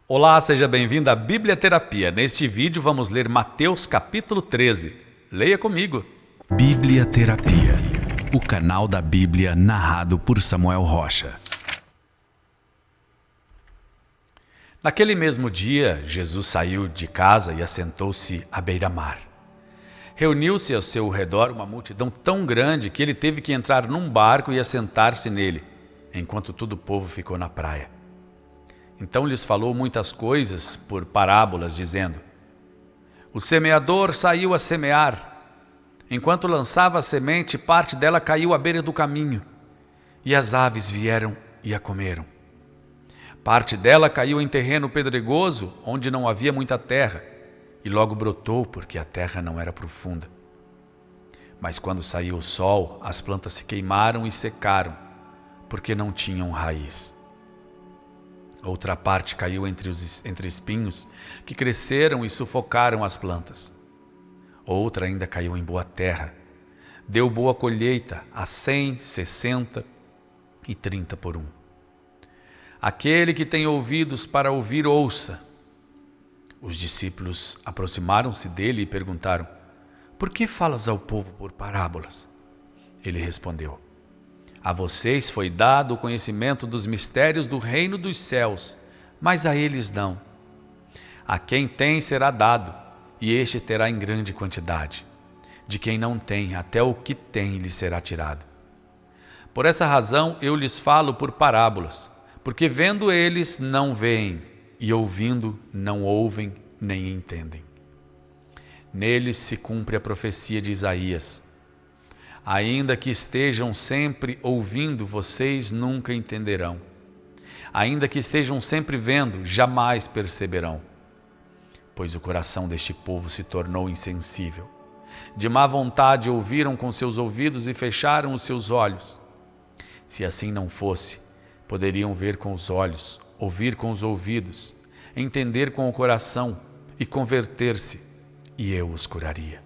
Olá, seja bem-vindo à Biblioterapia. Neste vídeo vamos ler Mateus capítulo 13. Leia comigo. Biblioterapia, o canal da Bíblia narrado por Samuel Rocha. Naquele mesmo dia, Jesus saiu de casa e assentou-se à beira-mar. Reuniu-se ao seu redor uma multidão tão grande que ele teve que entrar num barco e assentar-se nele, enquanto todo o povo ficou na praia. Então lhes falou muitas coisas por parábolas, dizendo: O semeador saiu a semear. Enquanto lançava a semente, parte dela caiu à beira do caminho, e as aves vieram e a comeram. Parte dela caiu em terreno pedregoso, onde não havia muita terra, e logo brotou, porque a terra não era profunda. Mas quando saiu o sol, as plantas se queimaram e secaram, porque não tinham raiz. Outra parte caiu entre espinhos, que cresceram e sufocaram as plantas. Outra ainda caiu em boa terra. Deu boa colheita, a 100, 60 e 30 por 1. Aquele que tem ouvidos para ouvir, ouça. Os discípulos aproximaram-se dele e perguntaram: Por que falas ao povo por parábolas? Ele respondeu: A vocês foi dado o conhecimento dos mistérios do reino dos céus, mas a eles não. A quem tem será dado, e este terá em grande quantidade. De quem não tem, até o que tem lhe será tirado. Por essa razão eu lhes falo por parábolas, porque vendo eles não veem, e ouvindo não ouvem nem entendem. Neles se cumpre a profecia de Isaías: Ainda que estejam sempre ouvindo, vocês nunca entenderão. Ainda que estejam sempre vendo, jamais perceberão. Pois o coração deste povo se tornou insensível. De má vontade ouviram com seus ouvidos e fecharam os seus olhos. Se assim não fosse, poderiam ver com os olhos, ouvir com os ouvidos, entender com o coração e converter-se, e eu os curaria.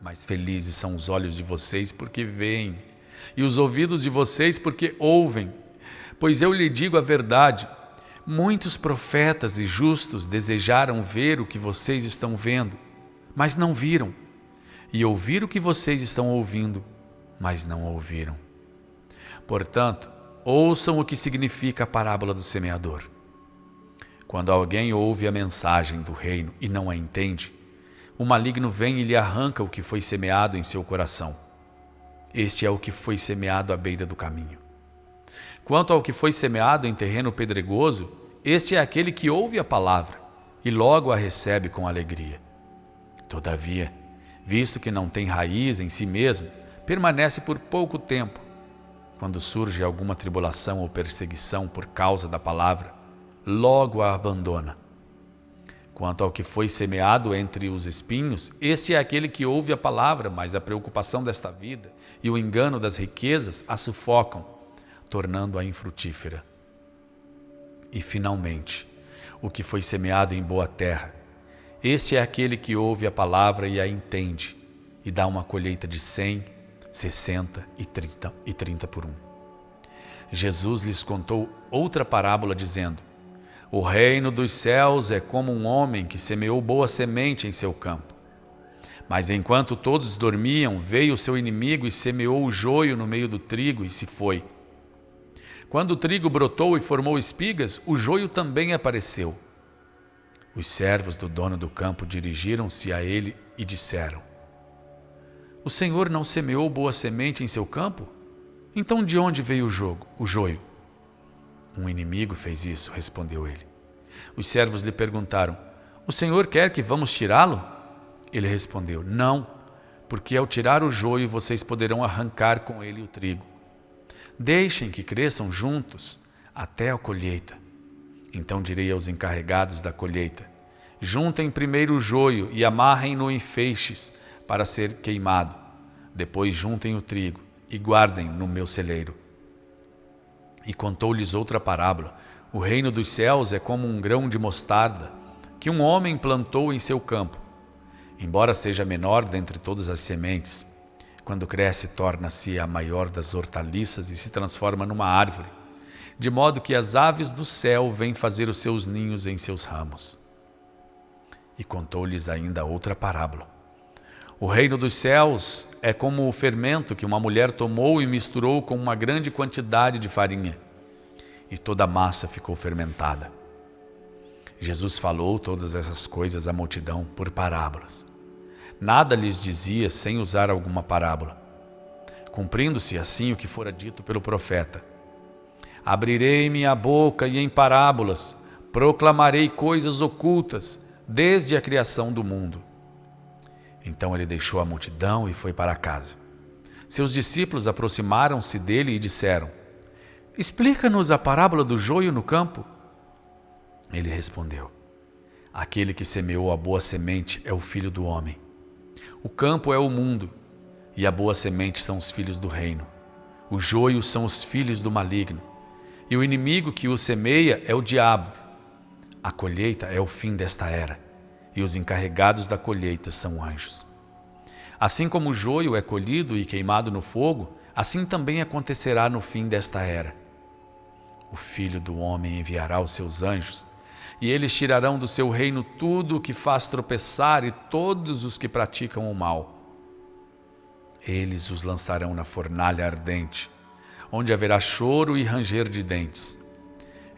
Mas felizes são os olhos de vocês porque veem, e os ouvidos de vocês porque ouvem. Pois eu lhe digo a verdade, muitos profetas e justos desejaram ver o que vocês estão vendo, mas não viram, e ouvir o que vocês estão ouvindo, mas não ouviram. Portanto, ouçam o que significa a parábola do semeador. Quando alguém ouve a mensagem do reino e não a entende, o maligno vem e lhe arranca o que foi semeado em seu coração. Este é o que foi semeado à beira do caminho. Quanto ao que foi semeado em terreno pedregoso, este é aquele que ouve a palavra e logo a recebe com alegria. Todavia, visto que não tem raiz em si mesmo, permanece por pouco tempo. Quando surge alguma tribulação ou perseguição por causa da palavra, logo a abandona. Quanto ao que foi semeado entre os espinhos, esse é aquele que ouve a palavra, mas a preocupação desta vida e o engano das riquezas a sufocam, tornando-a infrutífera. E, finalmente, o que foi semeado em boa terra, este é aquele que ouve a palavra e a entende, e dá uma colheita de 100, 60 e 30 por 1. Jesus lhes contou outra parábola, dizendo: O reino dos céus é como um homem que semeou boa semente em seu campo. Mas enquanto todos dormiam, veio o seu inimigo e semeou o joio no meio do trigo e se foi. Quando o trigo brotou e formou espigas, o joio também apareceu. Os servos do dono do campo dirigiram-se a ele e disseram: O senhor não semeou boa semente em seu campo? Então de onde veio o joio? Um inimigo fez isso, respondeu ele. Os servos lhe perguntaram: O senhor quer que vamos tirá-lo? Ele respondeu: Não, porque ao tirar o joio vocês poderão arrancar com ele o trigo. Deixem que cresçam juntos até a colheita. Então direi aos encarregados da colheita: Juntem primeiro o joio e amarrem-no em feixes para ser queimado. Depois juntem o trigo e guardem no meu celeiro. E contou-lhes outra parábola: O reino dos céus é como um grão de mostarda que um homem plantou em seu campo. Embora seja menor dentre todas as sementes, quando cresce torna-se a maior das hortaliças e se transforma numa árvore. de modo que as aves do céu vêm fazer os seus ninhos em seus ramos. E contou-lhes ainda outra parábola. O reino dos céus é como o fermento que uma mulher tomou e misturou com uma grande quantidade de farinha, e toda a massa ficou fermentada. Jesus falou todas essas coisas à multidão por parábolas. Nada lhes dizia sem usar alguma parábola, cumprindo-se assim o que fora dito pelo profeta: abrirei minha boca e em parábolas proclamarei coisas ocultas desde a criação do mundo. Então ele deixou a multidão e foi para casa. Seus discípulos aproximaram-se dele e disseram: explica-nos a parábola do joio no campo. Ele respondeu: aquele que semeou a boa semente é o Filho do Homem. O campo é o mundo, e a boa semente são os filhos do reino. O joio são os filhos do maligno, e o inimigo que o semeia é o diabo. A colheita é o fim desta era, e os encarregados da colheita são anjos. Assim como o joio é colhido e queimado no fogo, assim também acontecerá no fim desta era. O Filho do Homem enviará os seus anjos, e eles tirarão do seu reino tudo o que faz tropeçar e todos os que praticam o mal. Eles os lançarão na fornalha ardente, onde haverá choro e ranger de dentes.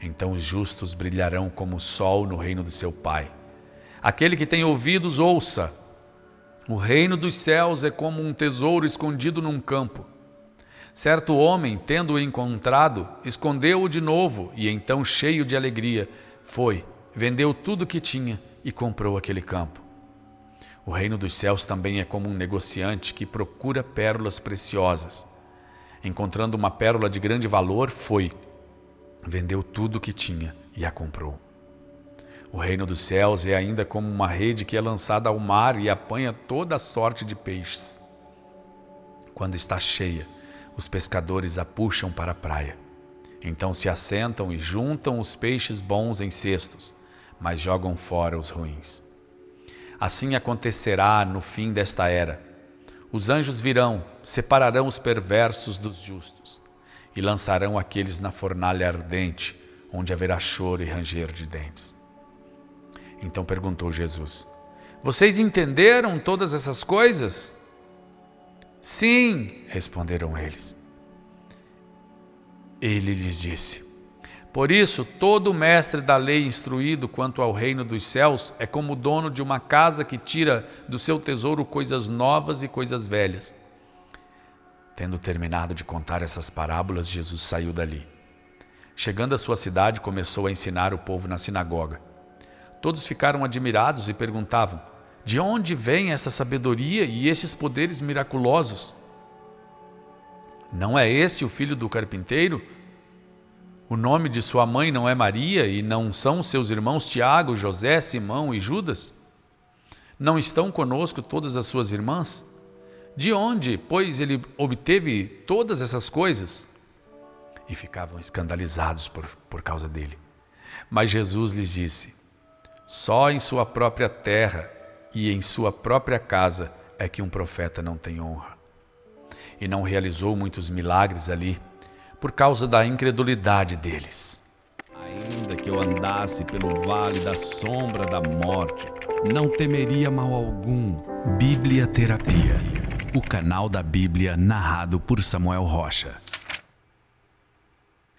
Então os justos brilharão como o sol no reino do seu Pai. Aquele que tem ouvidos, ouça. O reino dos céus é como um tesouro escondido num campo. Certo homem, tendo-o encontrado, escondeu-o de novo e então, cheio de alegria, foi, vendeu tudo o que tinha e comprou aquele campo. O reino dos céus também é como um negociante que procura pérolas preciosas. Encontrando uma pérola de grande valor, foi, vendeu tudo o que tinha e a comprou. O reino dos céus é ainda como uma rede que é lançada ao mar e apanha toda a sorte de peixes. Quando está cheia, os pescadores a puxam para a praia. Então se assentam e juntam os peixes bons em cestos, mas jogam fora os ruins. Assim acontecerá no fim desta era. Os anjos virão, separarão os perversos dos justos e lançarão aqueles na fornalha ardente, onde haverá choro e ranger de dentes. Então perguntou Jesus: vocês entenderam todas essas coisas? Sim, responderam eles. Ele lhes disse: por isso, todo mestre da lei instruído quanto ao reino dos céus é como o dono de uma casa que tira do seu tesouro coisas novas e coisas velhas. Tendo terminado de contar essas parábolas, Jesus saiu dali. Chegando à sua cidade, começou a ensinar o povo na sinagoga. Todos ficaram admirados e perguntavam: de onde vem essa sabedoria e estes poderes miraculosos? Não é este o filho do carpinteiro? O nome de sua mãe não é Maria e não são seus irmãos Tiago, José, Simão e Judas? Não estão conosco todas as suas irmãs? De onde, pois, ele obteve todas essas coisas? E ficavam escandalizados por causa dele. Mas Jesus lhes disse: só em sua própria terra e em sua própria casa é que um profeta não tem honra. E não realizou muitos milagres ali, por causa da incredulidade deles. Ainda que eu andasse pelo vale da sombra da morte, não temeria mal algum. Bíblia Terapia, o canal da Bíblia narrado por Samuel Rocha.